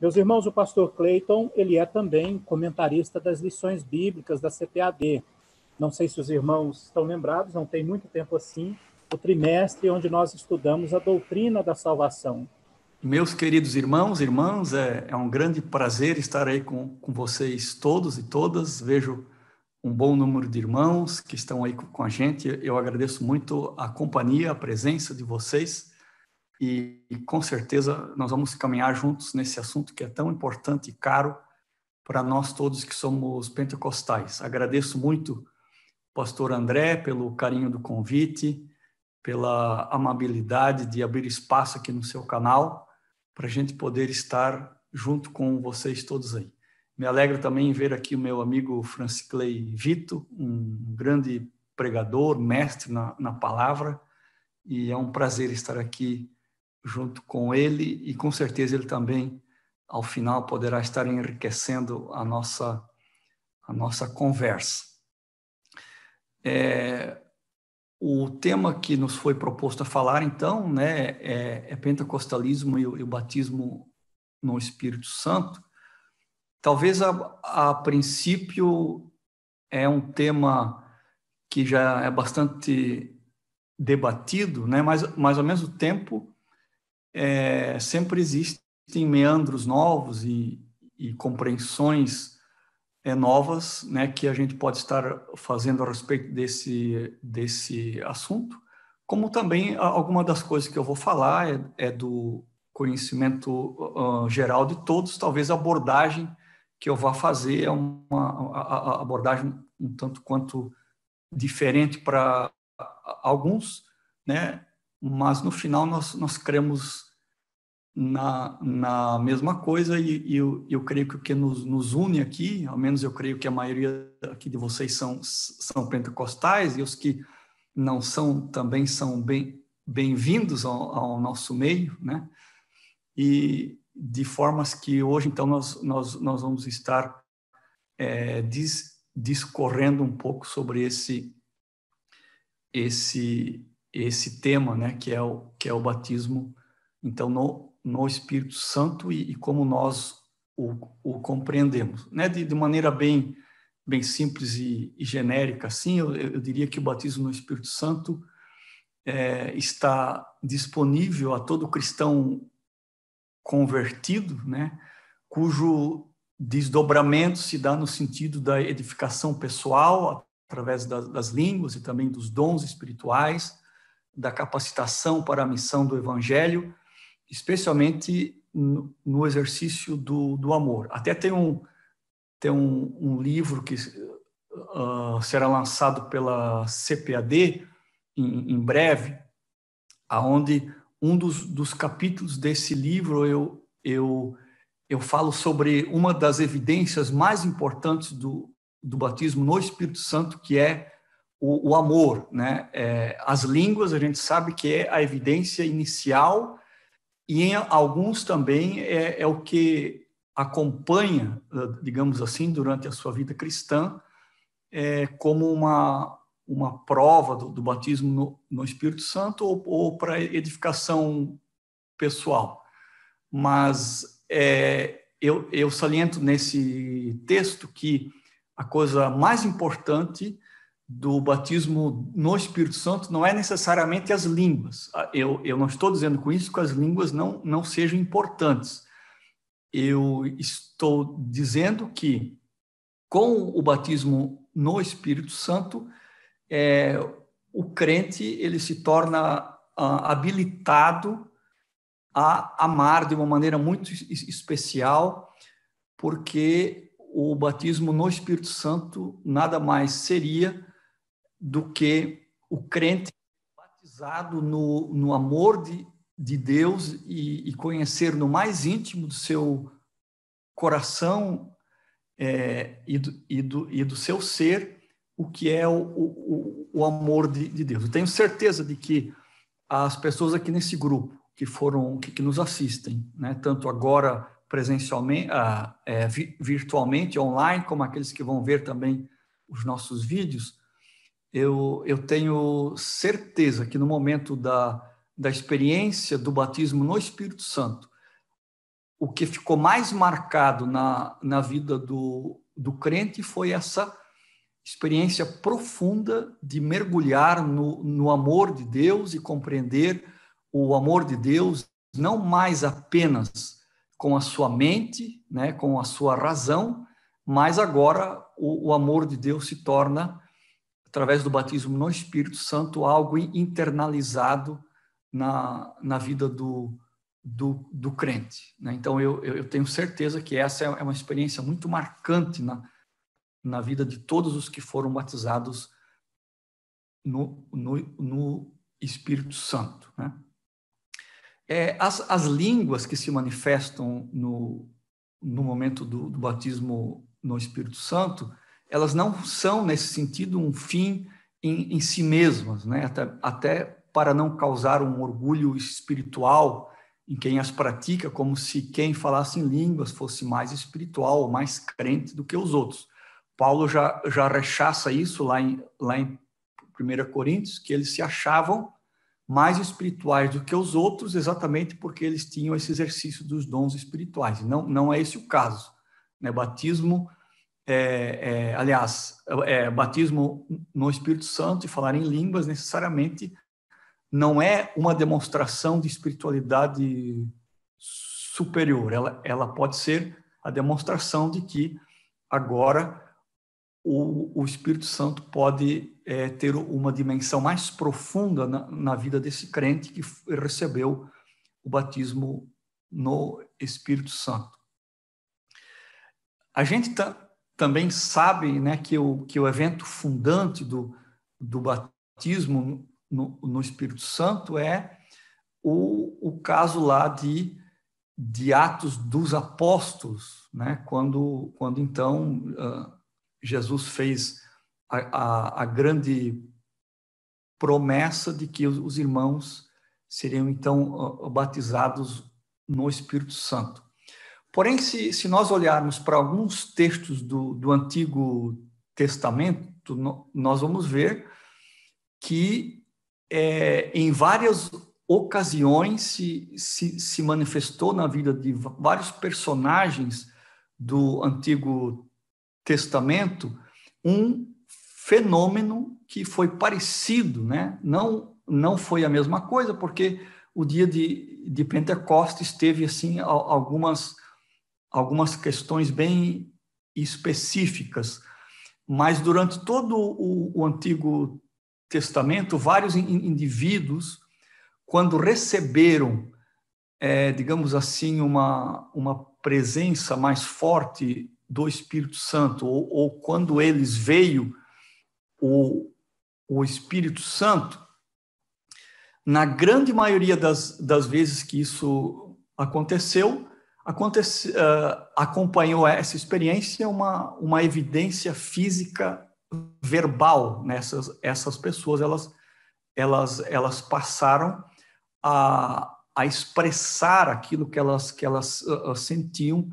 Meus irmãos, o pastor Cleiton, ele é também comentarista das lições bíblicas da CPAD. Não sei se os irmãos estão lembrados, não tem muito tempo assim, o trimestre onde nós estudamos a doutrina da salvação. Meus queridos irmãos e irmãs, é um grande prazer estar aí com vocês todos e todas. Vejo um bom número de irmãos que estão aí com a gente. Eu agradeço muito a companhia, a presença de vocês e com certeza nós vamos caminhar juntos nesse assunto que é tão importante e caro para nós todos que somos pentecostais. Agradeço muito pastor André pelo carinho do convite, pela amabilidade de abrir espaço aqui no seu canal, para a gente poder estar junto com vocês todos aí. Me alegro também em ver aqui o meu amigo Franciclei Vito, um grande pregador, mestre na palavra, e é um prazer estar aqui junto com ele, e com certeza ele também, ao final, poderá estar enriquecendo a nossa conversa. O tema que nos foi proposto a falar, então, né, é pentecostalismo e o batismo no Espírito Santo. Talvez, a princípio, é um tema que já é bastante debatido, né, mas ao mesmo tempo, sempre existem meandros novos e compreensões novas, né, que a gente pode estar fazendo a respeito desse assunto, como também alguma das coisas que eu vou falar é do conhecimento geral de todos. Talvez a abordagem que eu vá fazer é uma abordagem um tanto quanto diferente para alguns, né, mas no final nós cremos na mesma coisa, e eu creio que o que nos une aqui, ao menos eu creio que a maioria aqui de vocês são pentecostais, e os que não são também são bem-vindos ao nosso meio, né? E de formas que hoje, então, nós vamos estar discorrendo um pouco sobre esse tema, né? Que é o batismo, então, no Espírito Santo, e como nós o compreendemos, né? De maneira bem simples e genérica, assim, eu diria que o batismo no Espírito Santo está disponível a todo cristão convertido, né? Cujo desdobramento se dá no sentido da edificação pessoal, através das línguas e também dos dons espirituais, da capacitação para a missão do Evangelho, especialmente no exercício do amor. Até tem um livro que será lançado pela CPAD em breve, aonde um dos capítulos desse livro eu falo sobre uma das evidências mais importantes do batismo no Espírito Santo, que é o amor, né? As línguas, a gente sabe que é a evidência inicial, e em alguns também é o que acompanha, digamos assim, durante a sua vida cristã, como uma prova do batismo no Espírito Santo, ou para edificação pessoal. Mas eu saliento nesse texto que a coisa mais importante do batismo no Espírito Santo não é necessariamente as línguas. Eu não estou dizendo com isso que as línguas não sejam importantes. Eu estou dizendo que, com o batismo no Espírito Santo, o crente ele se torna habilitado a amar de uma maneira muito especial, porque o batismo no Espírito Santo nada mais seria do que o crente batizado no amor de Deus, e conhecer no mais íntimo do seu coração e do seu ser o que é o amor de Deus. Eu tenho certeza de que as pessoas aqui nesse grupo que nos assistem, né, tanto agora presencialmente, virtualmente, online, como aqueles que vão ver também os nossos vídeos, eu tenho certeza que no momento da experiência do batismo no Espírito Santo, o que ficou mais marcado na vida do crente foi essa experiência profunda de mergulhar no amor de Deus e compreender o amor de Deus não mais apenas com a sua mente, né, com a sua razão, mas agora o amor de Deus se torna, através do batismo no Espírito Santo, algo internalizado na vida do crente, né? Então, eu tenho certeza que essa é uma experiência muito marcante na vida de todos os que foram batizados no Espírito Santo, né? As línguas que se manifestam no momento do batismo no Espírito Santo, elas não são, nesse sentido, um fim em si mesmas, né? Até para não causar um orgulho espiritual em quem as pratica, como se quem falasse em línguas fosse mais espiritual ou mais crente do que os outros. Paulo já rechaça isso lá em 1 Coríntios, que eles se achavam mais espirituais do que os outros, exatamente porque eles tinham esse exercício dos dons espirituais. Não é esse o caso, né? Batismo, batismo no Espírito Santo e falar em línguas necessariamente não é uma demonstração de espiritualidade superior. Ela pode ser a demonstração de que agora o Espírito Santo pode ter uma dimensão mais profunda na vida desse crente que recebeu o batismo no Espírito Santo. A gente também sabe, né, que o evento fundante do batismo no Espírito Santo é o caso lá de Atos dos Apóstolos, né, quando então Jesus fez a grande promessa de que os irmãos seriam, então, batizados no Espírito Santo. Porém, se nós olharmos para alguns textos do Antigo Testamento, nós vamos ver que em várias ocasiões se manifestou na vida de vários personagens do Antigo Testamento um fenômeno que foi parecido, né? Não foi a mesma coisa, porque o dia de Pentecostes teve assim algumas questões bem específicas, mas durante todo o Antigo Testamento, vários indivíduos, quando receberam, digamos assim, uma presença mais forte do Espírito Santo, ou quando eles veio o Espírito Santo, na grande maioria das vezes que isso acompanhou essa experiência uma evidência física verbal nessas essas pessoas. Elas passaram a expressar aquilo que elas sentiam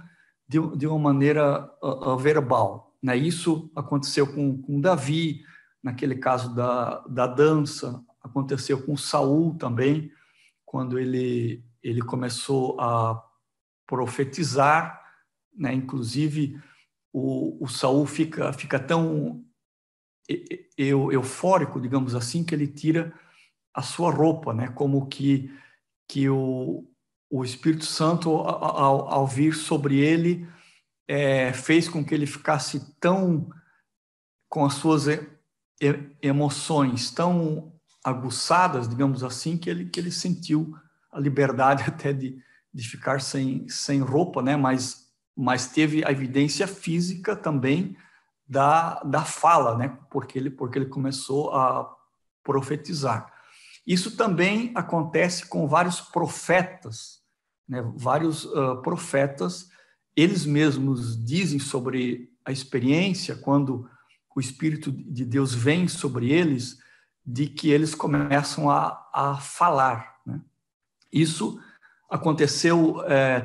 de uma maneira verbal, né? Isso aconteceu com Davi, naquele caso da dança, aconteceu com Saul também, quando ele começou a profetizar, né? Inclusive o Saul fica tão eufórico, digamos assim, que ele tira a sua roupa, né? Como que o Espírito Santo, ao vir sobre ele, fez com que ele ficasse tão, com as suas emoções tão aguçadas, digamos assim, que ele sentiu a liberdade até de ficar sem roupa, né? Mas teve a evidência física também da fala, né? Porque ele começou a profetizar. Isso também acontece com vários profetas, né? Vários profetas, eles mesmos dizem sobre a experiência, quando o Espírito de Deus vem sobre eles, de que eles começam a falar, né? Isso aconteceu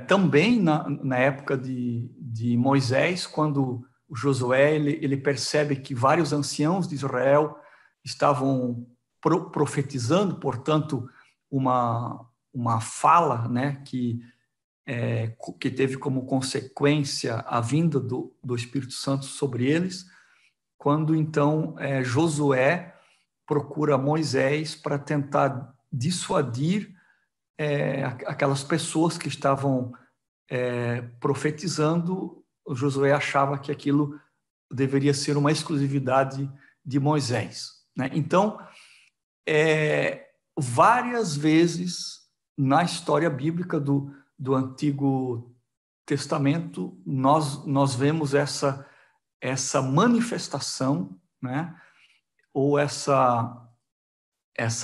também na época de Moisés, quando o Josué ele percebe que vários anciãos de Israel estavam profetizando, portanto, uma fala, né, que que teve como consequência a vinda do Espírito Santo sobre eles, quando então Josué procura Moisés para tentar dissuadir aquelas pessoas que estavam profetizando. Josué achava que aquilo deveria ser uma exclusividade de Moisés, né? Então, várias vezes na história bíblica do Antigo Testamento, nós vemos essa manifestação, né? Ou essa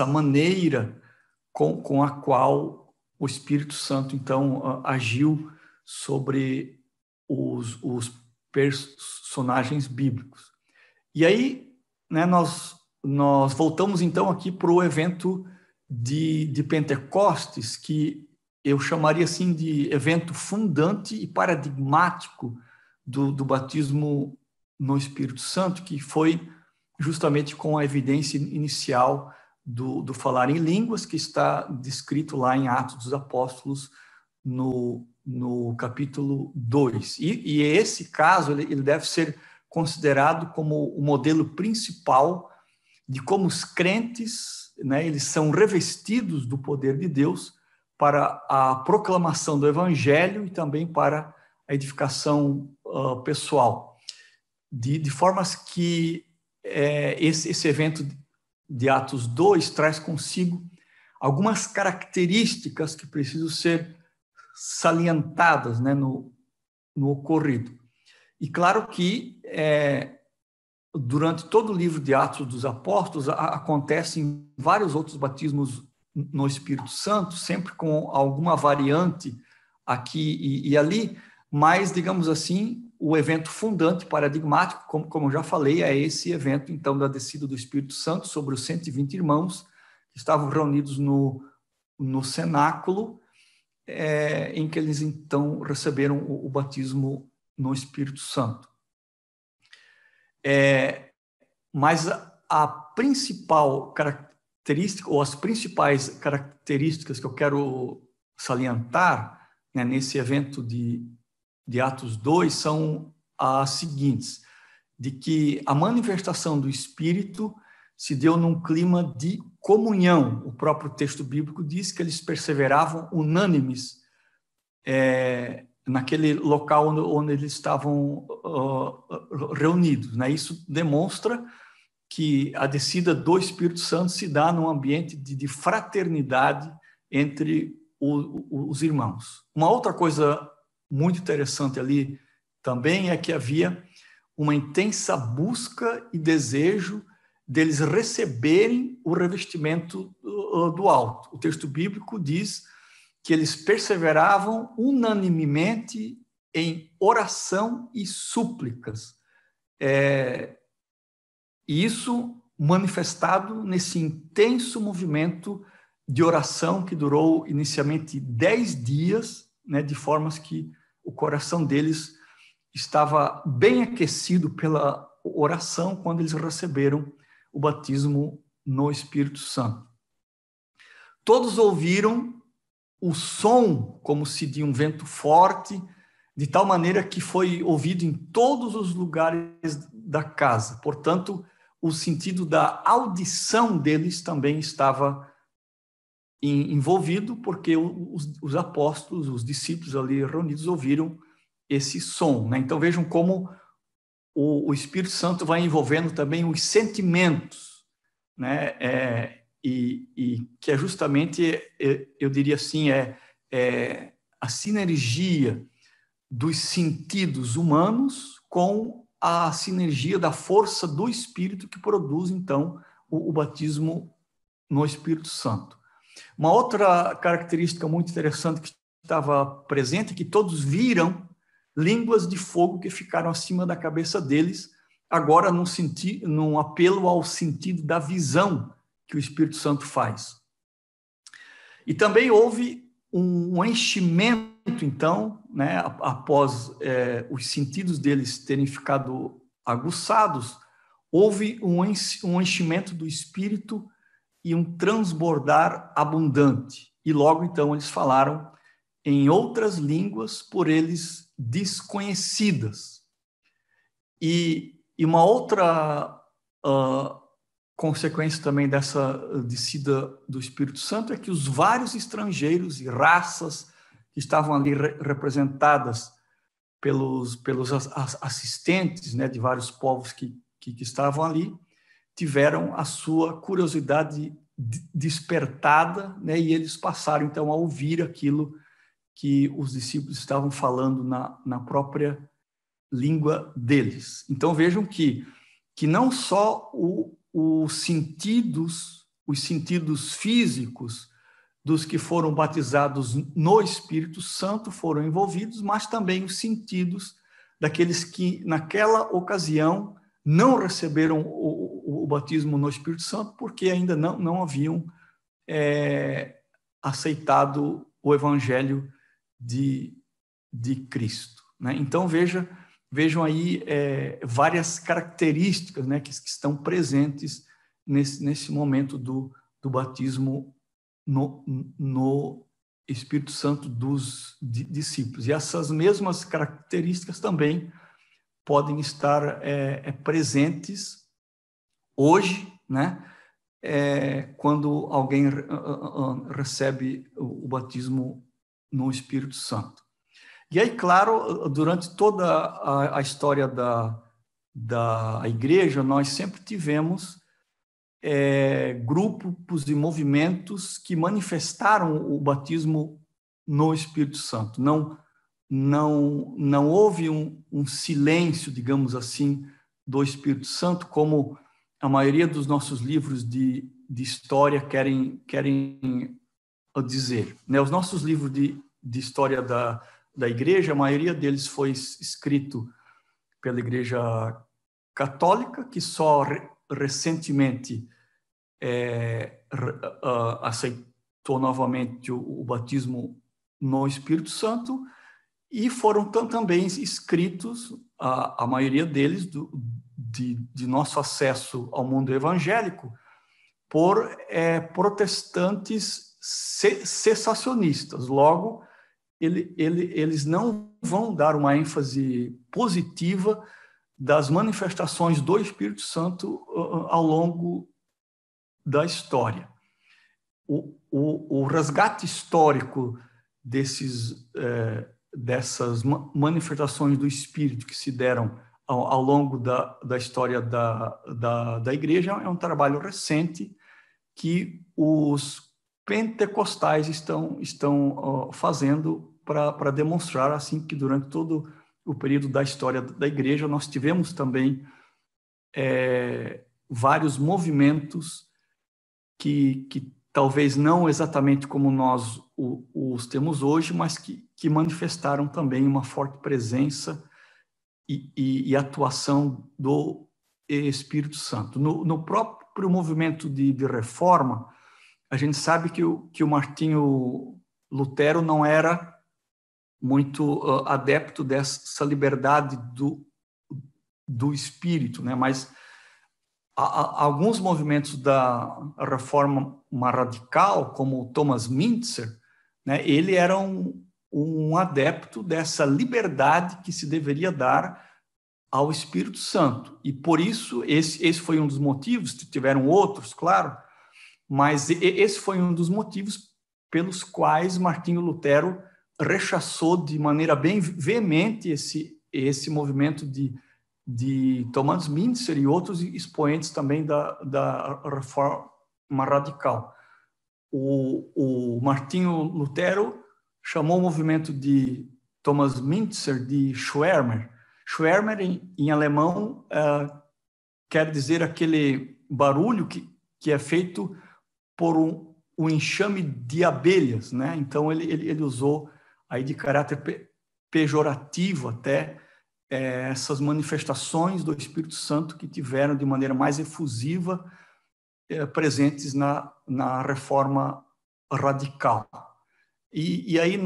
maneira com a qual o Espírito Santo, então, agiu sobre os personagens bíblicos. E aí, né, nós voltamos, então, aqui para o evento de Pentecostes, que eu chamaria assim de evento fundante e paradigmático do batismo no Espírito Santo, que foi justamente com a evidência inicial do falar em línguas, que está descrito lá em Atos dos Apóstolos, no capítulo 2. E esse caso ele deve ser considerado como o modelo principal de como os crentes, né, eles são revestidos do poder de Deus para a proclamação do Evangelho e também para a edificação pessoal. De formas que esse evento de Atos 2 traz consigo algumas características que precisam ser salientadas, né, no ocorrido. E claro que durante todo o livro de Atos dos Apóstolos acontecem vários outros batismos no Espírito Santo, sempre com alguma variante aqui e ali, mas, digamos assim, o evento fundante, paradigmático, como eu já falei, é esse evento, então, da descida do Espírito Santo sobre os 120 irmãos que estavam reunidos no cenáculo, em que eles, então, receberam o batismo no Espírito Santo. Mas a principal característica, ou as principais características que eu quero salientar, né, nesse evento de Atos 2 são as seguintes: de que a manifestação do Espírito se deu num clima de comunhão. O próprio texto bíblico diz que eles perseveravam unânimes naquele local onde eles estavam reunidos, né? Isso demonstra que a descida do Espírito Santo se dá num ambiente de fraternidade entre os irmãos. Uma outra coisa muito interessante ali também é que havia uma intensa busca e desejo deles receberem o revestimento do alto. O texto bíblico diz que eles perseveravam unanimemente em oração e súplicas. E isso manifestado nesse intenso movimento de oração que durou inicialmente 10 dias, né, de formas que o coração deles estava bem aquecido pela oração quando eles receberam o batismo no Espírito Santo. Todos ouviram o som como se de um vento forte, de tal maneira que foi ouvido em todos os lugares da casa. Portanto, o sentido da audição deles também estava envolvido, porque os apóstolos, os discípulos ali reunidos ouviram esse som, né? Então vejam como o Espírito Santo vai envolvendo também os sentimentos, né? E que é justamente, eu diria assim, a sinergia dos sentidos humanos com a sinergia da força do Espírito que produz, então, o batismo no Espírito Santo. Uma outra característica muito interessante que estava presente é que todos viram línguas de fogo que ficaram acima da cabeça deles, agora num apelo ao sentido da visão que o Espírito Santo faz. E também houve um enchimento, então, né, após os sentidos deles terem ficado aguçados, houve um enchimento do Espírito e um transbordar abundante. E logo, então, eles falaram em outras línguas por eles desconhecidas. E uma outra consequência também dessa descida do Espírito Santo é que os vários estrangeiros e raças que estavam ali representadas pelos assistentes, né, de vários povos que estavam ali, tiveram a sua curiosidade despertada, né, e eles passaram, então, a ouvir aquilo que os discípulos estavam falando na própria língua deles. Então, vejam que não só os sentidos físicos dos que foram batizados no Espírito Santo foram envolvidos, mas também os sentidos daqueles que, naquela ocasião, não receberam o batismo no Espírito Santo, porque ainda não haviam aceitado o Evangelho de Cristo, né? Então, vejam aí várias características, né, que estão presentes nesse momento do batismo no Espírito Santo dos discípulos. E essas mesmas características também podem estar presentes hoje, né, quando alguém recebe o batismo no Espírito Santo. E aí, claro, durante toda a história da igreja, nós sempre tivemos grupos e movimentos que manifestaram o batismo no Espírito Santo. Não houve um silêncio, digamos assim, do Espírito Santo, como a maioria dos nossos livros de história querem dizer, né? Os nossos livros de história da igreja, a maioria deles foi escrito pela Igreja Católica, que só recentemente aceitou novamente o batismo no Espírito Santo, e foram também escritos, a maioria deles, de nosso acesso ao mundo evangélico, por protestantes cessacionistas. Logo, eles não vão dar uma ênfase positiva das manifestações do Espírito Santo ao longo da história. O resgate histórico dessas manifestações do Espírito que se deram ao longo da história da igreja é um trabalho recente que os pentecostais estão fazendo para demonstrar assim que durante todo o período da história da igreja nós tivemos também vários movimentos que talvez não exatamente como nós os temos hoje, mas que manifestaram também uma forte presença e atuação do Espírito Santo. No próprio movimento de reforma, a gente sabe que o Martinho Lutero não era muito adepto dessa liberdade do Espírito, né? Mas alguns movimentos da reforma radical, como o Thomas Müntzer, né, ele era um adepto dessa liberdade que se deveria dar ao Espírito Santo. E por isso, esse foi um dos motivos, tiveram outros, claro, mas esse foi um dos motivos pelos quais Martinho Lutero rechaçou de maneira bem veemente esse movimento de Thomas Müntzer e outros expoentes também da reforma radical. O Martinho Lutero chamou o movimento de Thomas Müntzer de Schwärmer. Schwärmer, em alemão, quer dizer aquele barulho que é feito por um enxame de abelhas, né? Então, ele usou aí de caráter pejorativo até essas manifestações do Espírito Santo que tiveram de maneira mais efusiva presentes na reforma radical. E aí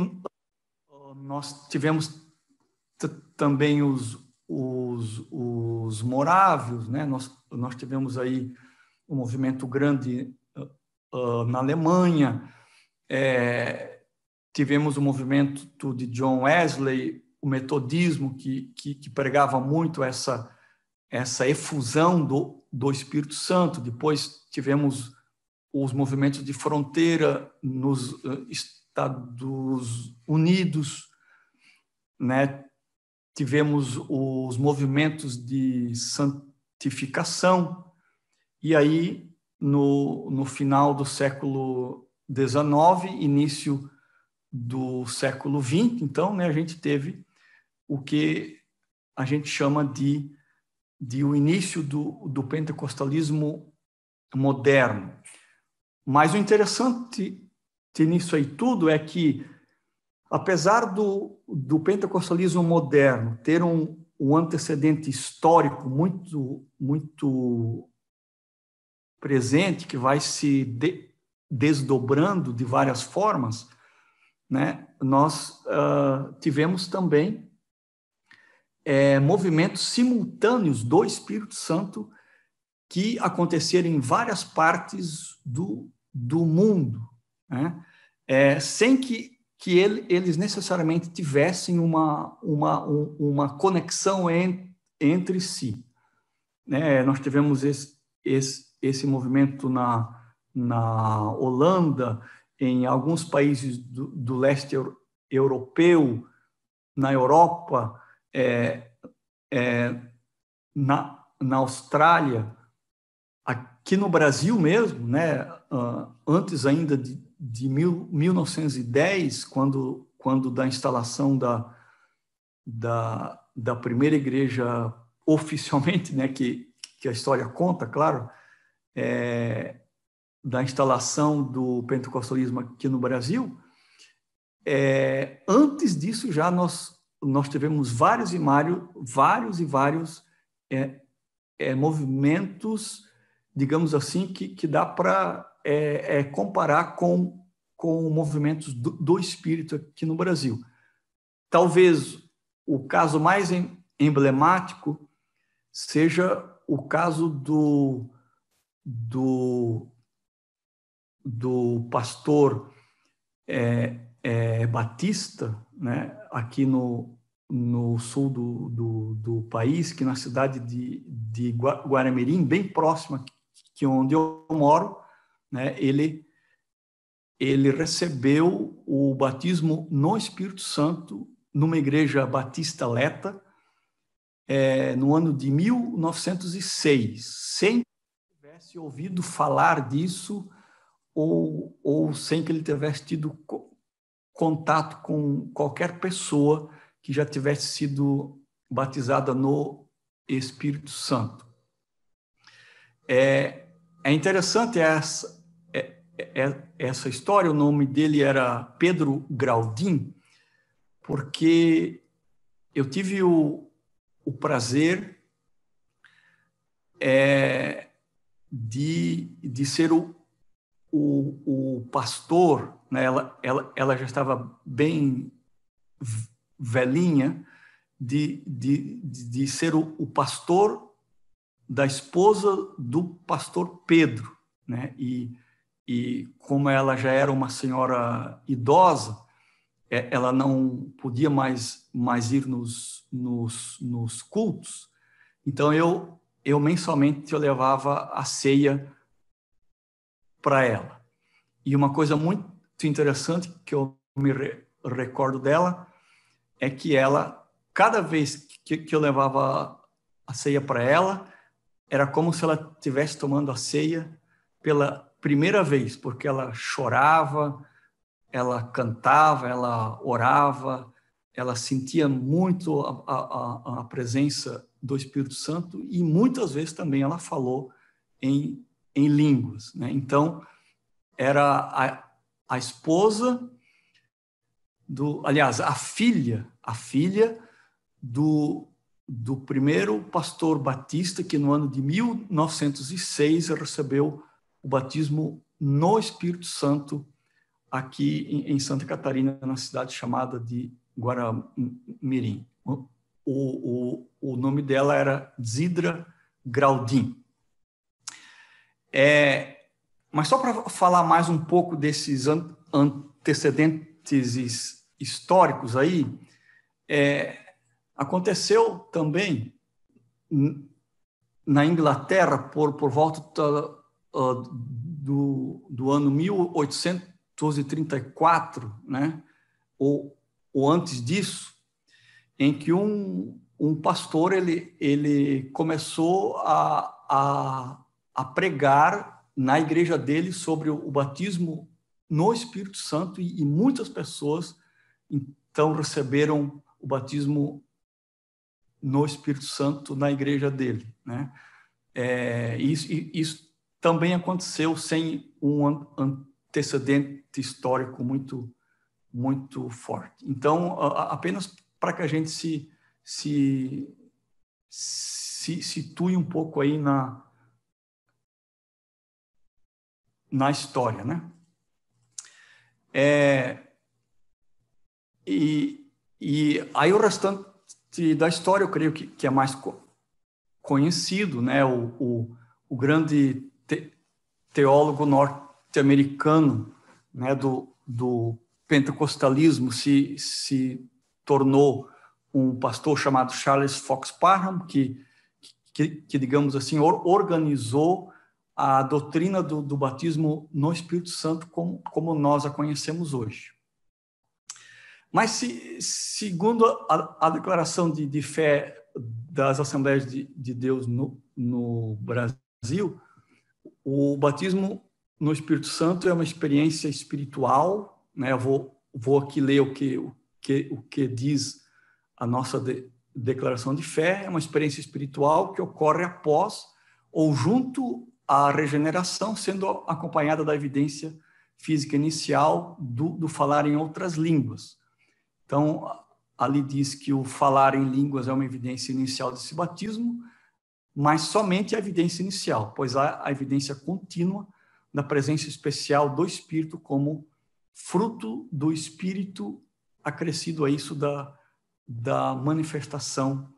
nós tivemos também os morávios, né? Nós tivemos aí um movimento grande na Alemanha, tivemos o movimento de John Wesley, o metodismo, que pregava muito essa efusão do Espírito Santo. Depois tivemos os movimentos de fronteira nos Estados Unidos, né? Tivemos os movimentos de santificação, e aí, no final do século XIX, início do século XX, então, né, a gente teve o que a gente chama de o início do pentecostalismo moderno. Mas o interessante nisso aí tudo é que, apesar do pentecostalismo moderno ter um antecedente histórico muito presente, que vai se desdobrando de várias formas, né, nós tivemos também movimentos simultâneos do Espírito Santo que aconteceram em várias partes do mundo, né, sem que eles necessariamente tivessem uma conexão entre si. Né? Nós tivemos esse movimento na Holanda, em alguns países do leste europeu, na Europa, na Austrália, aqui no Brasil mesmo, né? Antes ainda de 1910, quando da instalação da primeira igreja oficialmente, né? Que a história conta, claro, da instalação do pentecostalismo aqui no Brasil. Antes disso já nós tivemos vários movimentos, digamos assim, que dá para comparar com movimentos do Espírito aqui no Brasil. Talvez o caso mais emblemático seja o caso do pastor batista, né, aqui no sul do país, que na cidade de Guaramirim, bem próxima que onde eu moro, né, ele recebeu o batismo no Espírito Santo numa igreja batista leta, no ano de 1906, sem que ele tivesse ouvido falar disso ou sem que ele tivesse tido contato com qualquer pessoa que já tivesse sido batizada no Espírito Santo. É interessante essa história. O nome dele era Pedro Graudin, porque eu tive o prazer de ser o pastor, né? Ela já estava bem velhinha, de ser o pastor da esposa do pastor Pedro, né? E como ela já era uma senhora idosa, ela não podia mais ir nos cultos. Então eu mensalmente levava a ceia para ela. E uma coisa muito interessante que eu me recordo dela é que ela, cada vez que eu levava a ceia para ela, era como se ela estivesse tomando a ceia pela primeira vez, porque ela chorava, ela cantava, ela orava, ela sentia muito a presença do Espírito Santo, e muitas vezes também ela falou em línguas, né? Então, era a esposa aliás, a filha do primeiro pastor batista, que no ano de 1906 recebeu o batismo no Espírito Santo aqui em Santa Catarina, na cidade chamada de Guaramirim. O nome dela era Zidra Graudin. Mas só para falar mais um pouco desses antecedentes parênteses históricos aí, aconteceu também na Inglaterra, por volta do ano 1834, né? ou antes disso, em que um pastor ele começou a pregar na igreja dele sobre o batismo no Espírito Santo, e muitas pessoas então receberam o batismo no Espírito Santo na igreja dele, né? Isso também aconteceu sem um antecedente histórico muito forte. Então, apenas para que a gente se situe um pouco aí na história, né? E aí o restante da história, eu creio que é mais conhecido, né? O grande teólogo norte-americano, né? do pentecostalismo se tornou um pastor chamado Charles Fox Parham, que digamos assim, organizou a doutrina do batismo no Espírito Santo como nós a conhecemos hoje. Mas, segundo a declaração de fé das Assembleias de Deus no Brasil, o batismo no Espírito Santo é uma experiência espiritual, né? Eu vou aqui ler o que diz a nossa declaração de fé. É uma experiência espiritual que ocorre após ou junto à regeneração, sendo acompanhada da evidência física inicial do falar em outras línguas. Então, ali diz que o falar em línguas é uma evidência inicial desse batismo, mas somente a evidência inicial, pois há a evidência contínua da presença especial do Espírito como fruto do Espírito acrescido a isso da manifestação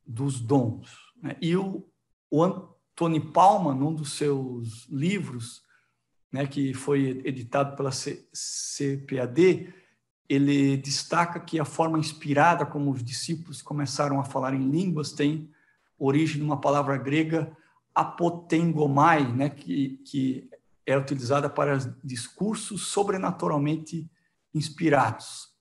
dos dons, né? E o Anthony Palma, num dos seus livros, né, que foi editado pela CPAD, ele destaca que a forma inspirada como os discípulos começaram a falar em línguas tem origem numa palavra grega, apotengomai, né, que é utilizada para discursos sobrenaturalmente inspirados.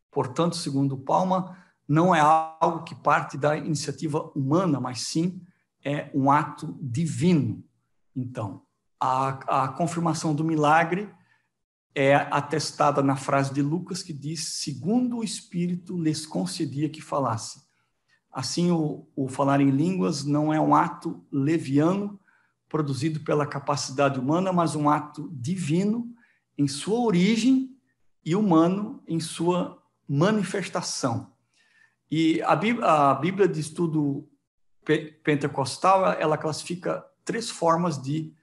Portanto, segundo Palma, não é algo que parte da iniciativa humana, mas sim é um ato divino. Então, a confirmação do milagre é atestada na frase de Lucas que diz: segundo o Espírito lhes concedia que falasse. Assim, o falar em línguas não é um ato leviano produzido pela capacidade humana, mas um ato divino em sua origem e humano em sua manifestação. E a Bíblia de Estudo Pentecostal, ela classifica 3 formas de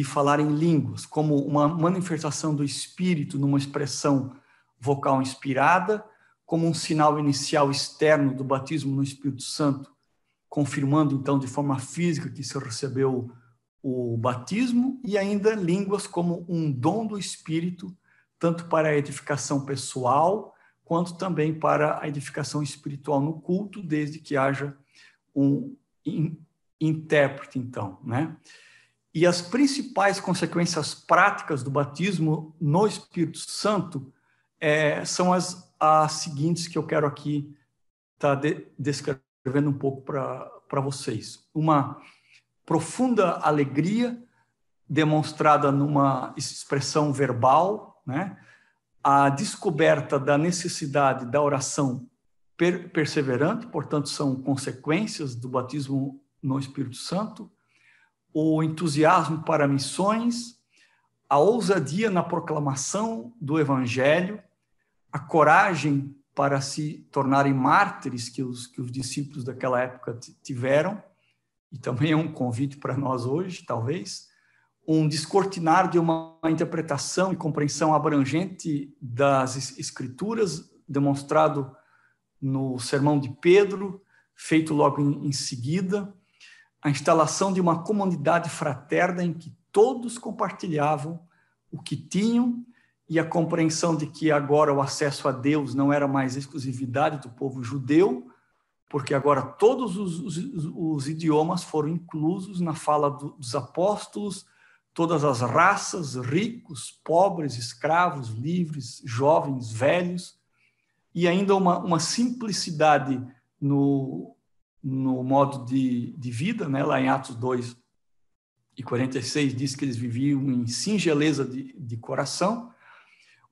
falar em línguas, como uma manifestação do Espírito numa expressão vocal inspirada, como um sinal inicial externo do batismo no Espírito Santo, confirmando, então, de forma física que se recebeu o batismo, e ainda línguas como um dom do Espírito, tanto para a edificação pessoal, quanto também para a edificação espiritual no culto, desde que haja um intérprete, então, né? E as principais consequências práticas do batismo no Espírito Santo são as seguintes que eu quero aqui estar descrevendo um pouco para vocês. Uma profunda alegria demonstrada numa expressão verbal, né? A descoberta da necessidade da oração perseverante, portanto, são consequências do batismo no Espírito Santo. O entusiasmo para missões, a ousadia na proclamação do Evangelho, a coragem para se tornarem mártires que os discípulos daquela época tiveram, e também é um convite para nós hoje, talvez, um descortinar de uma interpretação e compreensão abrangente das Escrituras, demonstrado no Sermão de Pedro, feito logo em seguida, a instalação de uma comunidade fraterna em que todos compartilhavam o que tinham e a compreensão de que agora o acesso a Deus não era mais exclusividade do povo judeu, porque agora todos os idiomas foram inclusos na fala dos apóstolos, todas as raças, ricos, pobres, escravos, livres, jovens, velhos, e ainda uma simplicidade no modo de vida, né? Lá em Atos 2:46 diz que eles viviam em singeleza de coração,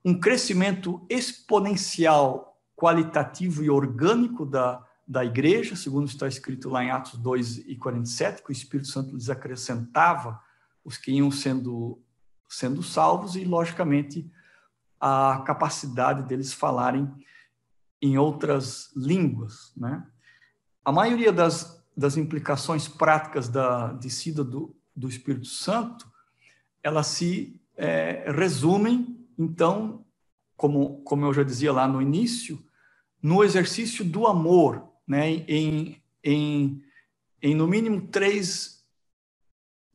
um crescimento exponencial, qualitativo e orgânico da igreja, segundo está escrito lá em Atos 2:47, que o Espírito Santo lhes acrescentava os que iam sendo salvos e, logicamente, a capacidade deles falarem em outras línguas, né? A maioria das implicações práticas da descida do Espírito Santo, elas se resumem, então, como eu já dizia lá no início, no exercício do amor, né? em no mínimo 3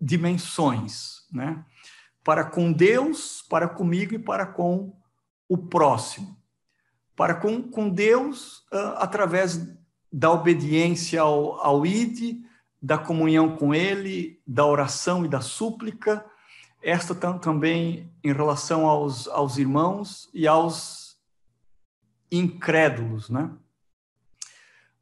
dimensões, né? Para com Deus, para comigo e para com o próximo. Para com Deus, através da obediência ao ID, da comunhão com Ele, da oração e da súplica, esta também em relação aos irmãos e aos incrédulos, né?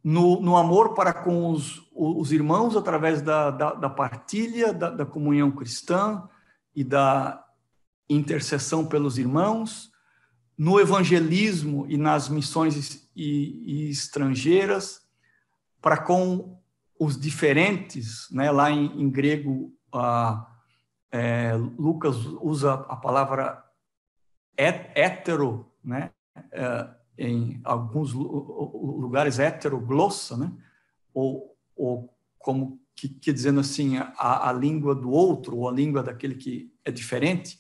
No amor para com os irmãos, através da partilha, da comunhão cristã e da intercessão pelos irmãos, no evangelismo e nas missões e estrangeiras, para com os diferentes, né? Lá em grego, Lucas usa a palavra hétero, né? Em alguns lugares heteroglossa, né? ou como que dizendo assim, a língua do outro, ou a língua daquele que é diferente.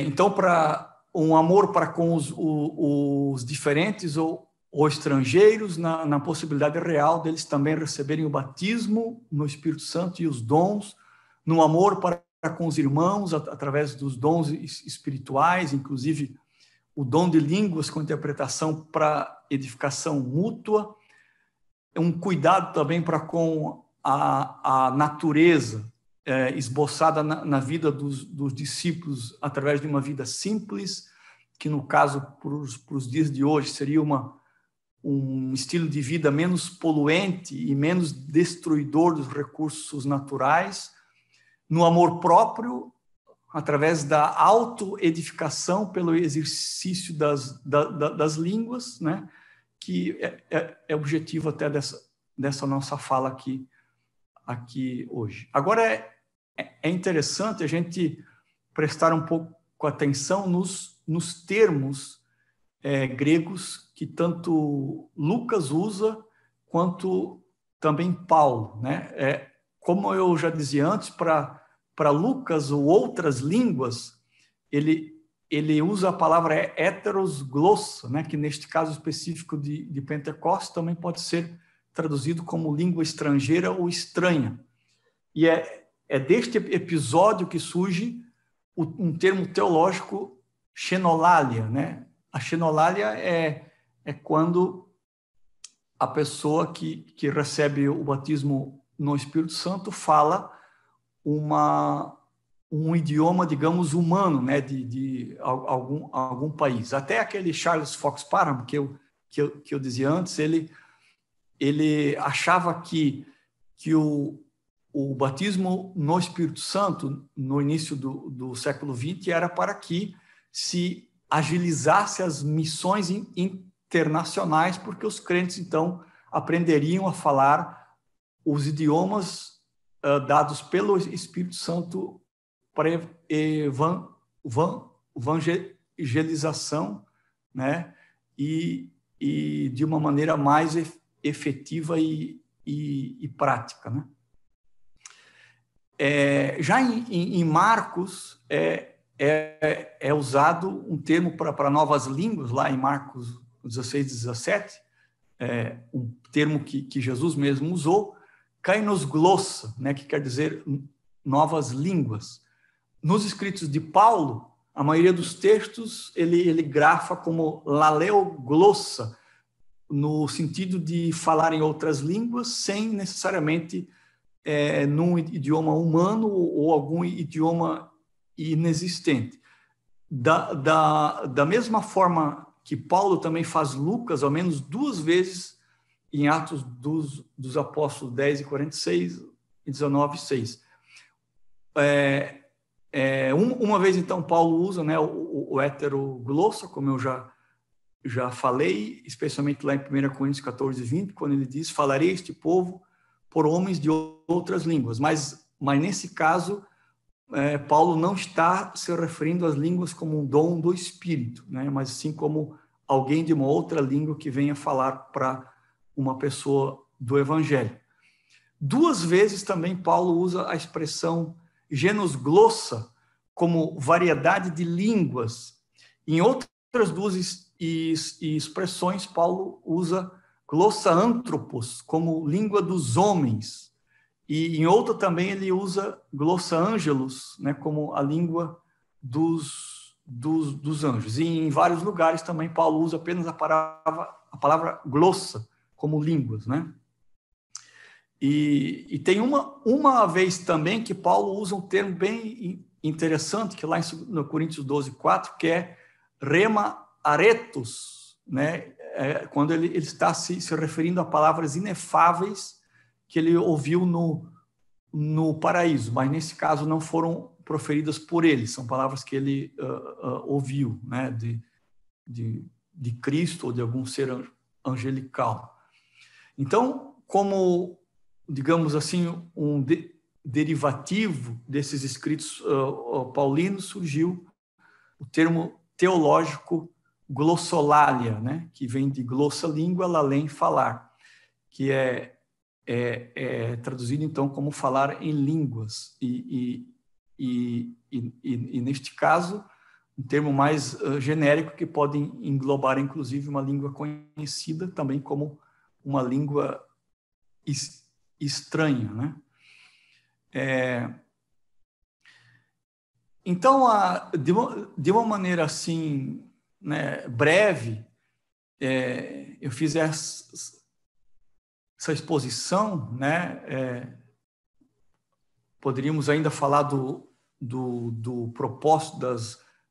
Então, para um amor para com os diferentes ou estrangeiros, na possibilidade real deles também receberem o batismo no Espírito Santo e os dons, no amor para com os irmãos, através dos dons espirituais, inclusive o dom de línguas com interpretação para edificação mútua, um cuidado também para com a natureza esboçada na vida dos discípulos através de uma vida simples, que no caso, para os dias de hoje, seria um estilo de vida menos poluente e menos destruidor dos recursos naturais, no amor próprio, através da autoedificação pelo exercício das línguas, né? Que é objetivo até dessa nossa fala aqui hoje. Agora, é interessante a gente prestar um pouco atenção nos termos gregos que tanto Lucas usa, quanto também Paulo, né? Como eu já dizia antes, para Lucas ou outras línguas, ele usa a palavra heteroglossa, né? Que neste caso específico de Pentecostes também pode ser traduzido como língua estrangeira ou estranha. E é deste episódio que surge um termo teológico, xenolalia, né? A xenolalia é quando a pessoa que recebe o batismo no Espírito Santo fala um idioma, digamos, humano, né, de algum país. Até aquele Charles Fox Parham, que eu dizia antes, ele achava que o batismo no Espírito Santo, no início do século XX, era para que se agilizasse as missões internacionais, porque os crentes, então, aprenderiam a falar os idiomas dados pelo Espírito Santo para evangelização, né? E de uma maneira mais efetiva e prática, né? Já em Marcos é usado um termo para novas línguas, lá em Marcos 16:17, um termo que Jesus mesmo usou, kainosglossa, né, que quer dizer novas línguas. Nos escritos de Paulo, a maioria dos textos ele grafa como laleoglossa, no sentido de falar em outras línguas sem necessariamente num idioma humano ou algum idioma inexistente. Da mesma forma que Paulo também faz Lucas, ao menos 2 vezes, em Atos dos Apóstolos 10 e 46 e 19 e 6. Uma vez, então, Paulo usa, né, o heteroglossa, como eu já falei, especialmente lá em 1 Coríntios 14, 20, quando ele diz: falarei este povo por homens de outras línguas. Mas nesse caso, Paulo não está se referindo às línguas como um dom do Espírito, né, mas sim como alguém de uma outra língua que venha falar para uma pessoa do Evangelho. 2 vezes também Paulo usa a expressão genusglossa como variedade de línguas. Em outras 2 expressões, Paulo usa glossa anthropos como língua dos homens. E em outra também ele usa glossa angelos, né, como a língua dos anjos. E em vários lugares também Paulo usa apenas a palavra glossa como línguas, né? E tem uma vez também que Paulo usa um termo bem interessante, que lá no Coríntios 12, 4, que é rema aretos, né? Quando ele está se referindo a palavras inefáveis que ele ouviu no paraíso, mas nesse caso não foram proferidas por ele, são palavras que ele ouviu, né? de Cristo ou de algum ser angelical. Então, como, digamos assim, um derivativo desses escritos paulinos, surgiu o termo teológico glossolalia, né, que vem de glossa língua, lalém falar, que é traduzido então como falar em línguas. E neste caso, um termo mais genérico que pode englobar inclusive uma língua conhecida também como uma língua estranha, né? Então, de uma maneira assim, né, breve, eu fiz essa exposição, né? Poderíamos ainda falar do propósito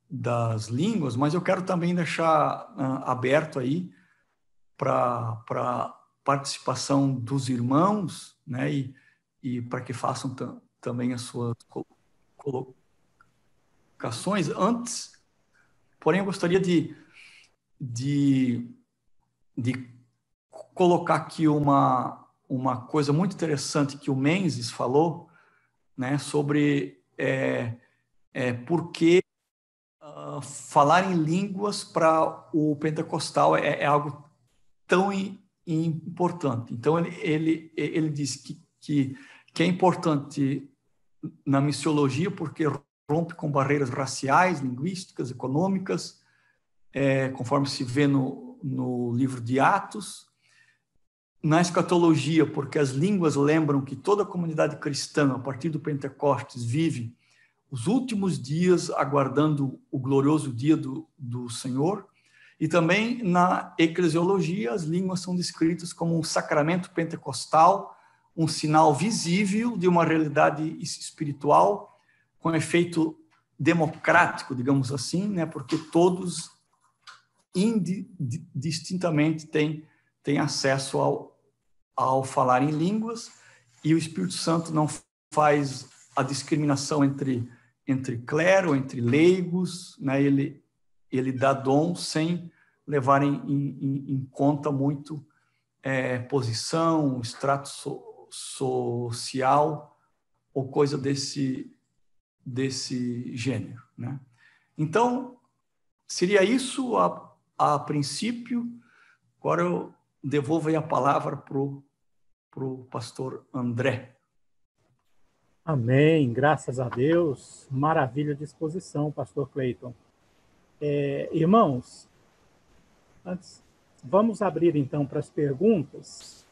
das línguas, mas eu quero também deixar aberto aí para participação dos irmãos, né, e para que façam também as suas colocações. Antes, porém, eu gostaria de colocar aqui uma coisa muito interessante que o Menzies falou, né, sobre por que falar em línguas para o pentecostal é algo tão importante. Então, ele diz que é importante na missiologia porque rompe com barreiras raciais, linguísticas, econômicas, conforme se vê no livro de Atos. Na escatologia, porque as línguas lembram que toda a comunidade cristã, a partir do Pentecostes, vive os últimos dias aguardando o glorioso dia do Senhor. E também na eclesiologia, as línguas são descritas como um sacramento pentecostal, um sinal visível de uma realidade espiritual com efeito democrático, digamos assim, né? Porque todos indistintamente têm acesso ao falar em línguas, e o Espírito Santo não faz a discriminação entre clero, entre leigos, né? Ele dá dom sem levar em conta muito posição, extrato social ou coisa desse gênero, né? Então, seria isso a princípio. Agora eu devolvo aí a palavra para o pastor André. Amém, graças a Deus. Maravilha de exposição, pastor Cleiton. Irmãos, antes, vamos abrir então para as perguntas.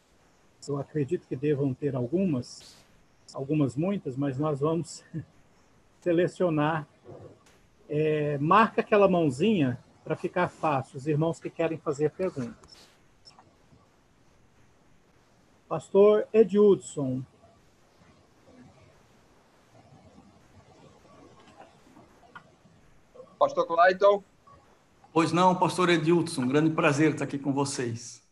Eu acredito que devam ter algumas muitas, mas nós vamos selecionar marca aquela mãozinha para ficar fácil, os irmãos que querem fazer perguntas. Pastor Edildson. Pastor Clayton. Pois não, pastor Edildson, um grande prazer estar aqui com vocês.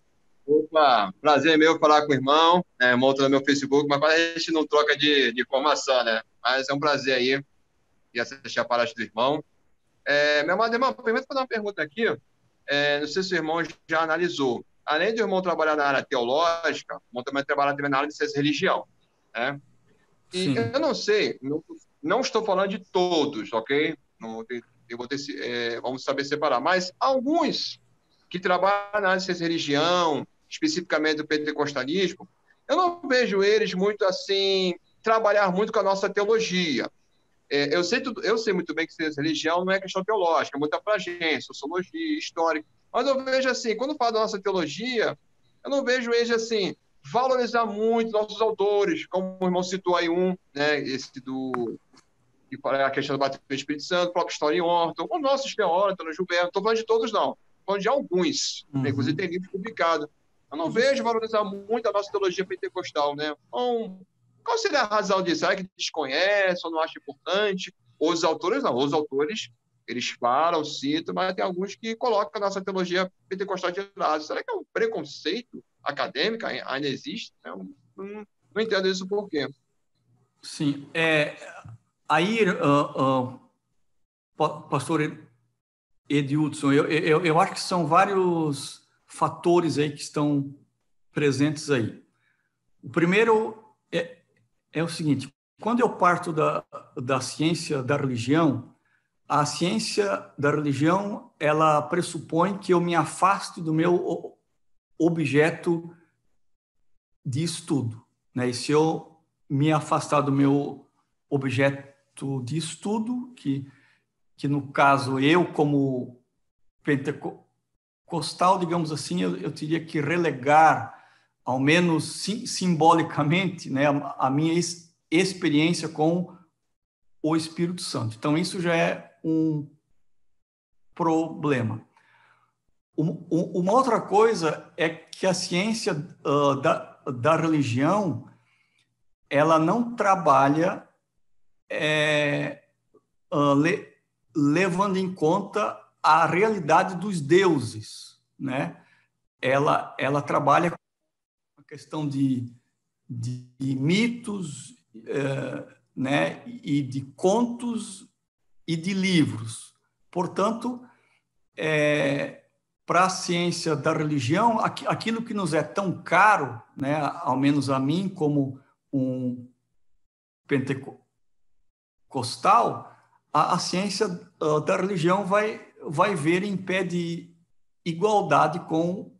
Opa, prazer meu falar com o irmão, né? O irmão tá no meu Facebook, mas a gente não troca de informação, né? Mas é um prazer aí e assistir a palestra do irmão. Meu amado irmão, primeiro fazer uma pergunta aqui, não sei se o irmão já analisou. Além do irmão trabalhar na área teológica, o irmão também trabalha na área de ciência e religião, né? E Sim. eu não sei, não estou falando de todos, ok? Não, eu vou ter, vamos saber separar, mas alguns que trabalham na área de ciência e religião, especificamente do pentecostalismo, eu não vejo eles muito assim, trabalhar muito com a nossa teologia. Eu sei muito bem que ciência e religião não é questão teológica, é muita abrangência, sociologia, história, mas eu vejo assim, quando falo da nossa teologia, eu não vejo eles assim, valorizar muito nossos autores, como o irmão citou aí né, esse que fala a questão do batismo do Espírito Santo, o próprio Story Orton, os nossos teólogos, o Gilberto, não estou falando de todos não, estou falando de alguns, inclusive tem livros publicados. Eu não vejo valorizar muito a nossa teologia pentecostal, né? Então, qual seria a razão disso? Será que desconhece ou não acha importante? Os autores não, os autores, eles falam, citam, mas tem alguns que colocam a nossa teologia pentecostal de lado. Será que é um preconceito acadêmico? Ainda existe? Eu não entendo isso por quê. Sim, aí, pastor Edildson, eu acho que são vários fatores aí que estão presentes aí. O primeiro é o seguinte: quando eu parto da ciência da religião, a ciência da religião, ela pressupõe que eu me afaste do meu objeto de estudo, né? E se eu me afastar do meu objeto de estudo, que no caso eu, como pentecostal, digamos assim, eu teria que relegar, ao menos simbolicamente, né, a minha experiência com o Espírito Santo. Então, isso já é um problema. Uma outra coisa é que a ciência da religião, ela não trabalha levando em conta a realidade dos deuses, né? Ela trabalha com a questão de mitos, né? E de contos e de livros. Portanto, para a ciência da religião, aquilo que nos é tão caro, né? Ao menos a mim, como um pentecostal, a ciência da religião vai ver em pé de igualdade com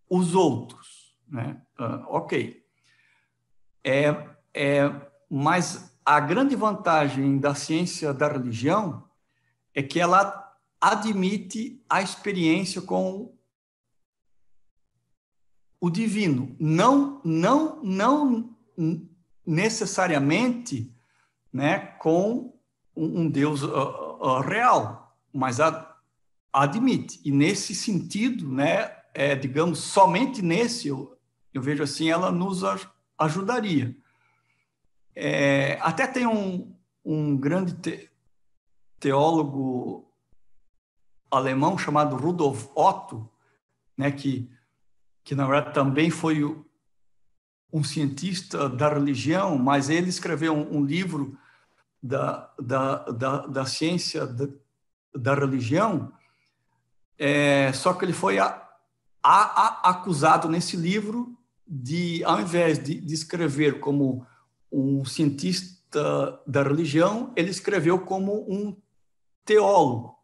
os outros, né? Ok. Mas a grande vantagem da ciência da religião é que ela admite a experiência com o divino. Não necessariamente, né, com um Deus real, mas admite. E nesse sentido, né, digamos, somente nesse, eu vejo assim, ela nos ajudaria. Até tem um grande teólogo alemão chamado Rudolf Otto, né, que na verdade também foi um cientista da religião, mas ele escreveu um livro da ciência da religião, só que ele foi acusado nesse livro de, ao invés de escrever como um cientista da religião, ele escreveu como um teólogo.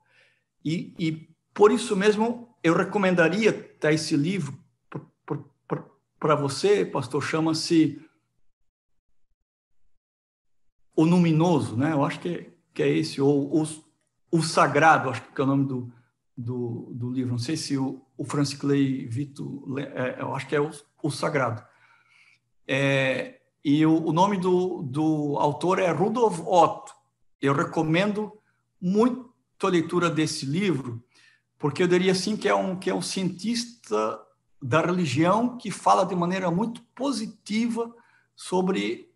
E por isso mesmo eu recomendaria até esse livro para você, pastor, chama-se O Luminoso, né? Eu acho que é esse, ou o Sagrado, acho que é o nome do livro. Não sei se o Francis Clay Vito, eu acho que é o Sagrado. E o nome do autor é Rudolf Otto. Eu recomendo muito, a leitura desse livro, porque eu diria assim que é um cientista da religião que fala de maneira muito positiva sobre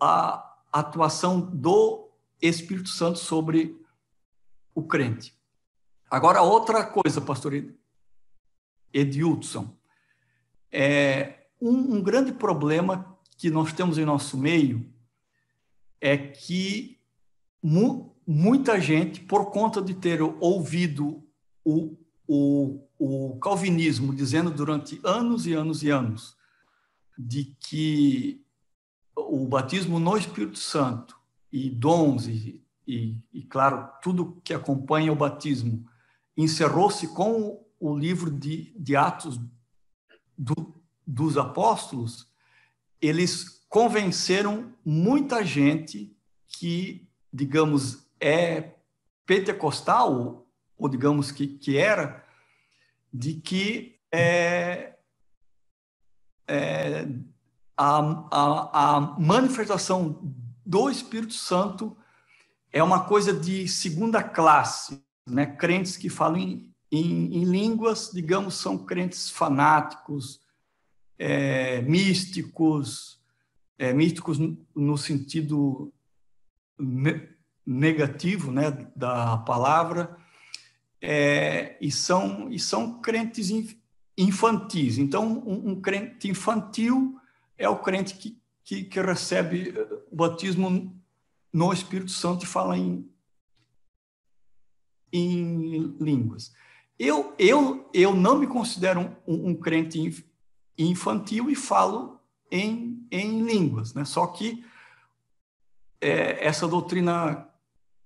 a atuação do Espírito Santo sobre o crente. Agora, outra coisa, pastor Edildson, um grande problema que nós temos em nosso meio é que muita gente, por conta de ter ouvido o calvinismo dizendo durante anos e anos e anos de que o batismo no Espírito Santo e dons e claro, tudo que acompanha o batismo encerrou-se com o livro de Atos dos Apóstolos, eles convenceram muita gente que, digamos, é pentecostal, ou digamos que era, de que a manifestação do Espírito Santo é uma coisa de segunda classe, né? Crentes que falam em línguas, digamos, são crentes fanáticos, místicos, místicos no sentido negativo, né, da palavra, e são crentes infantis. Então, um crente infantil é o crente que recebe o batismo no Espírito Santo e fala em línguas. Eu não me considero um crente infantil e falo em línguas, né? Só que essa doutrina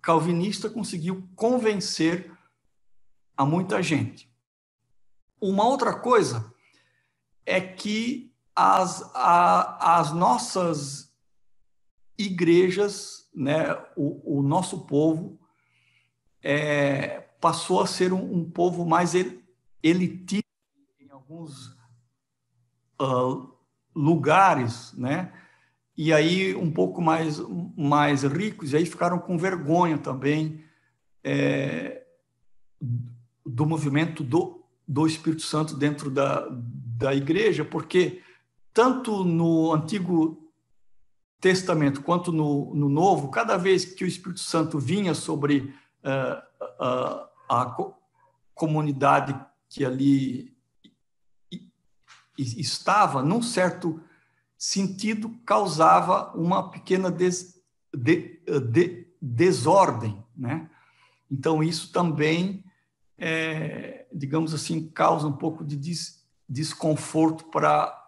calvinista conseguiu convencer a muita gente. Uma outra coisa é que as nossas igrejas, né, o nosso povo, passou a ser um povo mais elitista em alguns lugares, né? E aí um pouco mais ricos, e aí ficaram com vergonha também do movimento do Espírito Santo dentro da igreja, porque tanto no Antigo Testamento quanto no Novo, cada vez que o Espírito Santo vinha sobre a comunidade que ali estava, num certo sentido, causava uma pequena desordem, né? Então, isso também, digamos assim, causa um pouco de desconforto para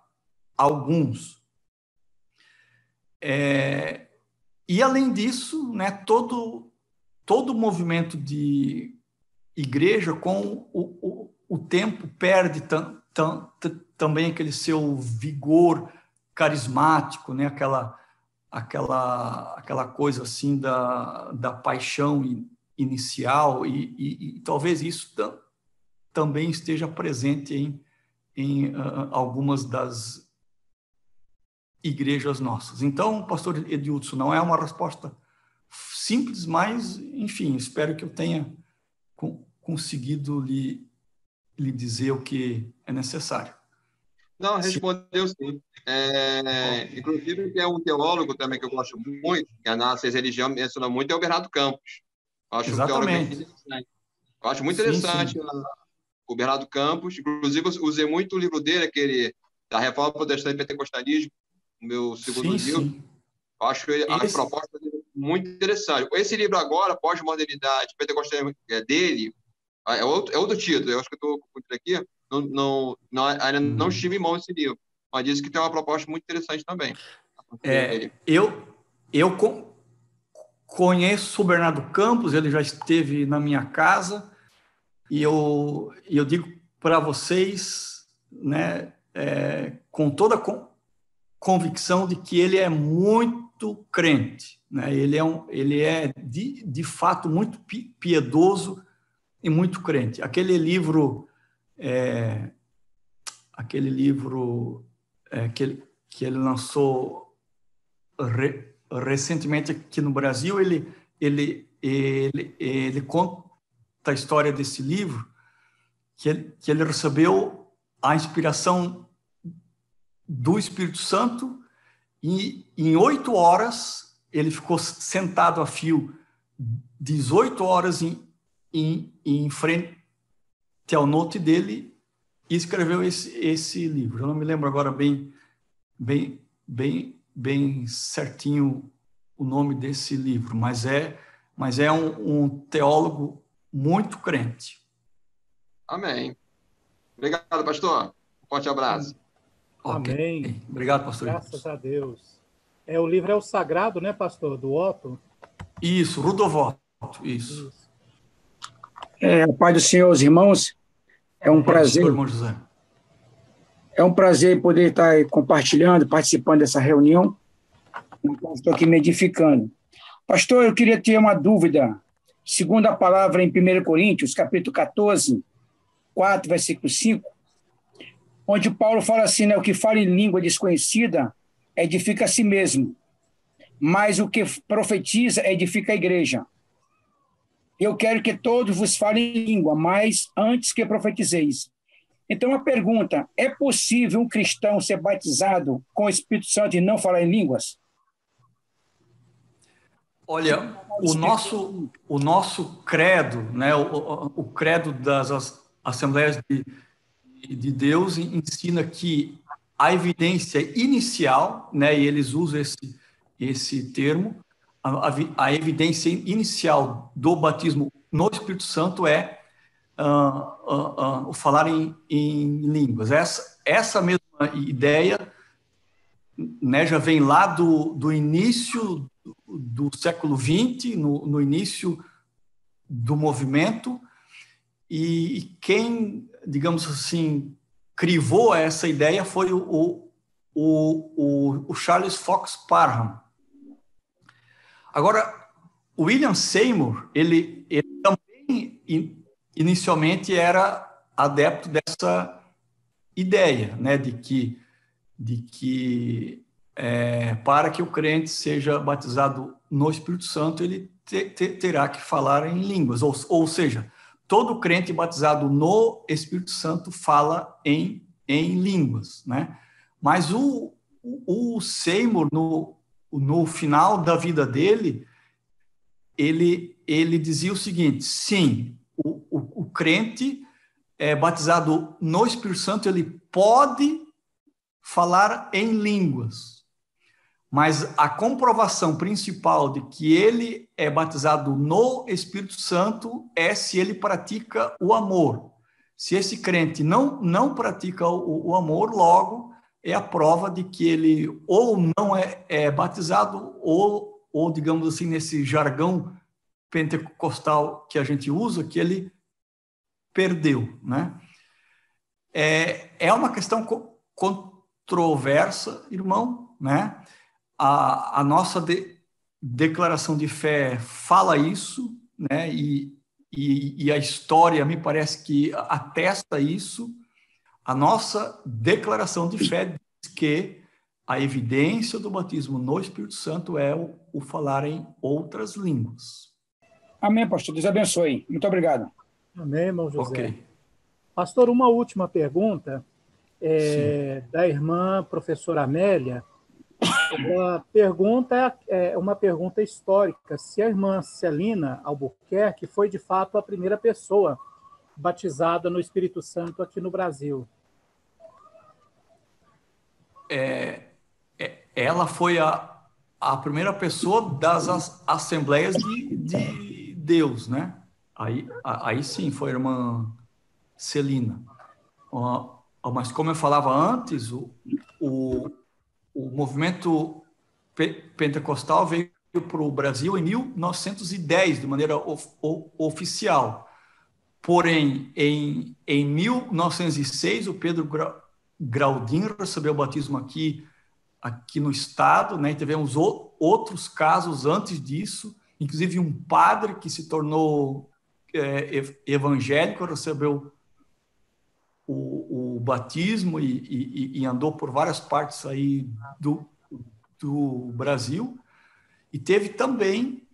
alguns. E, além disso, né, todo movimento de igreja, com o tempo, perde também aquele seu vigor carismático, né, aquela coisa assim da paixão inicial, e talvez isso também esteja presente em algumas das igrejas nossas. Então, pastor Edildson, não é uma resposta simples, mas, enfim, espero que eu tenha conseguido lhe dizer o que é necessário. Não, respondeu sim. Inclusive, tem um teólogo também que eu gosto muito, que a nossa religião menciona muito, é o Bernardo Campos. Acho um teólogo bem interessante. Eu acho muito interessante o Bernardo Campos. Inclusive, eu usei muito o livro dele, aquele da Reforma Protestante e Pentecostalismo, o meu segundo livro. Sim. Eu acho a proposta dele muito interessante. Esse livro agora, Pós-Modernidade, Pentecostalismo, dele, é outro título. Eu acho que eu estou com ele aqui. Ainda não estive em mão esse livro, mas disse que tem uma proposta muito interessante também. Eu conheço o Bernardo Campos, ele já esteve na minha casa, e eu digo para vocês, né, com toda convicção de que ele é muito crente, né? Ele é de fato muito piedoso e muito crente. Aquele livro que ele lançou recentemente aqui no Brasil, ele da história desse livro, que ele recebeu a inspiração do Espírito Santo e em 8 horas ele ficou sentado a fio 18 horas em frente ao note dele e escreveu esse livro. Eu não me lembro agora bem certinho o nome desse livro, mas é um teólogo muito crente. Amém. Obrigado, pastor. Um forte abraço. Amém. Okay. Obrigado, pastor. Graças a Deus. O livro é o Sagrado, né, pastor? Do Otto? Isso, Rudolf Otto, isso. Pai do Senhor, os irmãos, é um prazer. Senhor, irmão José. É um prazer poder estar compartilhando, participando dessa reunião. Então, estou aqui me edificando. Pastor, eu queria ter uma dúvida. Segundo a palavra em 1 Coríntios, capítulo 14, 4, versículo 5, onde Paulo fala assim, né, o que fala em língua desconhecida edifica a si mesmo, mas o que profetiza edifica a igreja. Eu quero que todos vos falem em língua, mas antes que profetizeis. Então, a pergunta, é possível um cristão ser batizado com o Espírito Santo e não falar em línguas? Olha, o nosso credo, né, o credo das Assembleias de Deus ensina que a evidência inicial, né, e eles usam esse termo, a evidência inicial do batismo no Espírito Santo é o falar em línguas. Essa mesma ideia, né, já vem lá do início do século XX, no início do movimento, e quem, digamos assim, crivou essa ideia foi o Charles Fox Parham. Agora, William Seymour, ele também inicialmente era adepto dessa ideia, né, de que para que o crente seja batizado no Espírito Santo, ele terá que falar em línguas, ou seja, todo crente batizado no Espírito Santo fala em línguas, né? Mas o Seymour, no final da vida dele, ele dizia o seguinte: sim, o crente batizado no Espírito Santo, ele pode falar em línguas, mas a comprovação principal de que ele é batizado no Espírito Santo é se ele pratica o amor. Se esse crente não pratica o amor, logo é a prova de que ele ou não é batizado, ou, digamos assim, nesse jargão pentecostal que a gente usa, que ele perdeu, né? É uma questão controversa, irmão, né? A nossa declaração de fé fala isso, né? E a história me parece que atesta isso. A nossa declaração de fé diz que a evidência do batismo no Espírito Santo é o falar em outras línguas. Amém, pastor. Deus abençoe. Muito obrigado. Amém, irmão José. Ok. Pastor, uma última pergunta da irmã professora Amélia. A pergunta é uma pergunta histórica. Se a irmã Celina Albuquerque foi, de fato, a primeira pessoa batizada no Espírito Santo aqui no Brasil. Ela foi a primeira pessoa das Assembleias de Deus, né? Aí sim, foi a irmã Celina. Mas, como eu falava antes, o movimento pentecostal veio para o Brasil em 1910, de maneira oficial. Porém, em 1906, o Pedro Graudin recebeu o batismo aqui no estado, né? E tivemos outros casos antes disso, inclusive um padre que se tornou evangélico, recebeu o batismo e andou por várias partes aí do Brasil. E teve também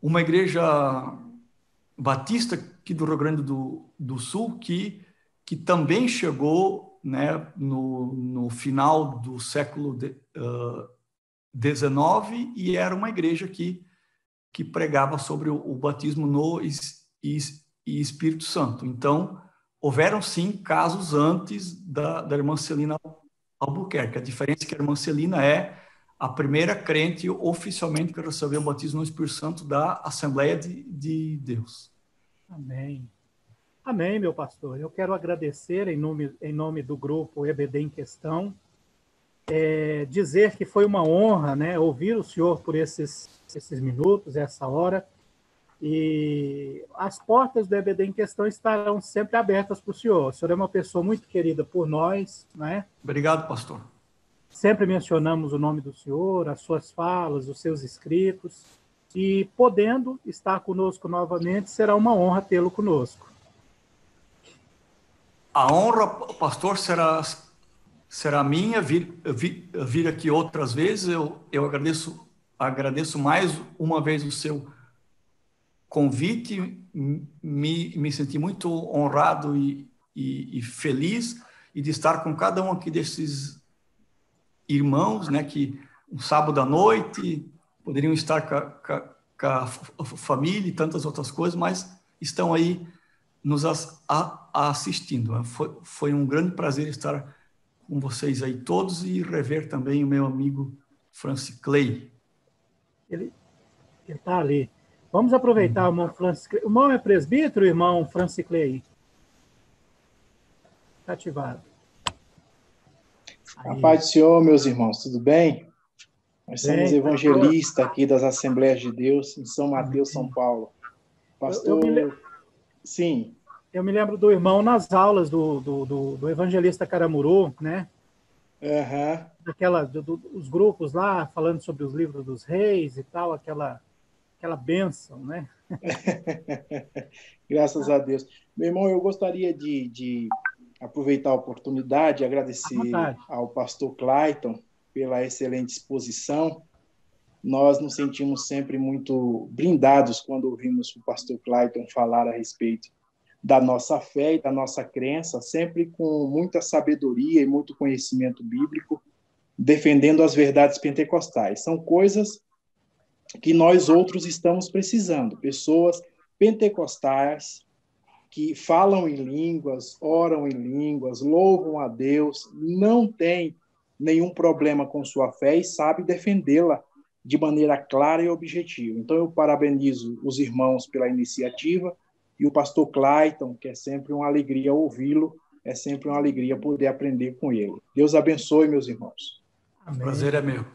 uma igreja batista aqui do Rio Grande do Sul, que também chegou, né, no final do século XIX, e era uma igreja que pregava sobre o batismo no Espírito Santo. Então, houveram, sim, casos antes da irmã Celina Albuquerque. A diferença é que a irmã Celina é a primeira crente oficialmente que recebeu o batismo no Espírito Santo da Assembleia de Deus. Amém. Amém, meu pastor. Eu quero agradecer em nome do grupo EBD em Questão, dizer que foi uma honra, né, ouvir o senhor por esses minutos, essa hora, e as portas do EBD em Questão estarão sempre abertas para o senhor. O senhor é uma pessoa muito querida por nós, né? Obrigado, pastor. Sempre mencionamos o nome do senhor, as suas falas, os seus escritos, e podendo estar conosco novamente, será uma honra tê-lo conosco. A honra, pastor, será minha vir aqui outras vezes. Eu agradeço mais uma vez o seu convite, me senti muito honrado e feliz e de estar com cada um aqui desses irmãos, né, que um sábado à noite poderiam estar com a família e tantas outras coisas, mas estão aí nos assistindo. Foi um grande prazer estar com vocês aí todos e rever também o meu amigo Francis Clay. Ele está ali. Vamos aproveitar o irmão Francis Clay. O irmão é presbítero, irmão Francis Clay? Está ativado. A paz do Senhor, meus irmãos, tudo bem? Nós somos evangelistas aqui das Assembleias de Deus, em São Mateus, São Paulo. Pastor, sim. Eu me lembro do irmão nas aulas do evangelista Caramuru, né? Os grupos lá, falando sobre os livros dos reis e tal, aquela bênção, né? Graças a Deus. Meu irmão, eu gostaria de aproveitar a oportunidade e agradecer ao pastor Clayton pela excelente exposição. Nós nos sentimos sempre muito brindados quando ouvimos o pastor Clayton falar a respeito da nossa fé e da nossa crença, sempre com muita sabedoria e muito conhecimento bíblico, defendendo as verdades pentecostais. São coisas que nós outros estamos precisando, pessoas pentecostais que falam em línguas, oram em línguas, louvam a Deus, não tem nenhum problema com sua fé e sabe defendê-la de maneira clara e objetiva. Então, eu parabenizo os irmãos pela iniciativa e o pastor Clayton, que é sempre uma alegria ouvi-lo, é sempre uma alegria poder aprender com ele. Deus abençoe, meus irmãos. O prazer é meu.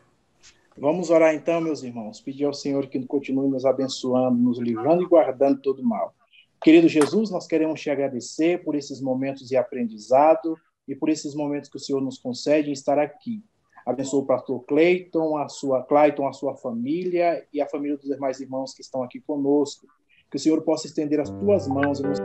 Vamos orar então, meus irmãos, pedir ao Senhor que continue nos abençoando, nos livrando e guardando todo mal. Querido Jesus, nós queremos te agradecer por esses momentos de aprendizado e por esses momentos que o Senhor nos concede em estar aqui. Abençoa o pastor Clayton, a sua família e a família dos demais irmãos que estão aqui conosco. Que o Senhor possa estender as tuas mãos e nos